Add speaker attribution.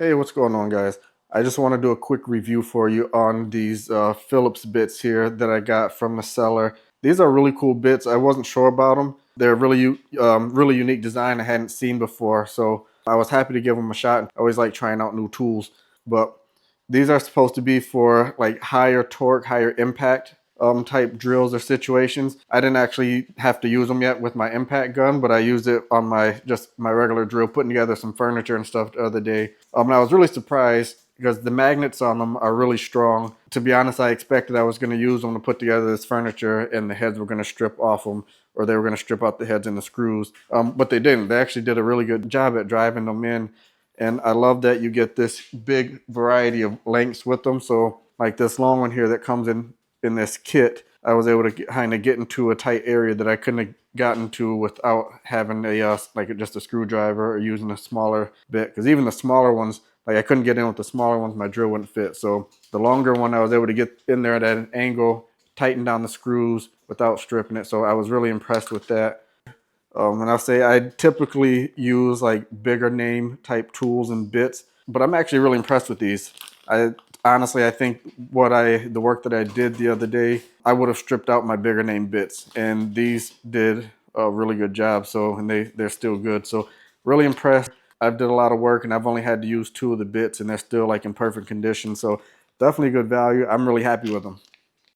Speaker 1: Hey, what's going on, guys? I just want to do a quick review for you on these Phillips bits here that I got from the seller. These are really cool bits. I wasn't sure about them. They're really unique design I hadn't seen before, so I was happy to give them a shot. I always like trying out new tools, but these are supposed to be for like higher torque, higher impact type drills or situations. I didn't actually have to use them yet with my impact gun, but I used it on my regular drill, putting together some furniture and stuff the other day. And I was really surprised because the magnets on them are really strong. To be honest, I expected I was going to use them to put together this furniture and the heads were going to strip off them, or they were going to strip out the heads and the screws. But they didn't. They actually did a really good job at driving them in. And I love that you get this big variety of lengths with them. So like this long one here that comes in this kit, I was able to kind of get into a tight area that I couldn't have gotten to without having a like just a screwdriver or using a smaller bit. Because even the smaller ones, like I couldn't get in with the smaller ones, my drill wouldn't fit. So the longer one, I was able to get in there at an angle, tighten down the screws without stripping it. So I was really impressed with that. And I'll say I typically use like bigger name type tools and bits, but I'm actually really impressed with these. I honestly, I think the work that I did the other day, I would have stripped out my bigger name bits, and these did a really good job. So, and they're still good. So, really impressed. I've did a lot of work, and I've only had to use two of the bits, and they're still like in perfect condition. So, definitely good value. I'm really happy with them.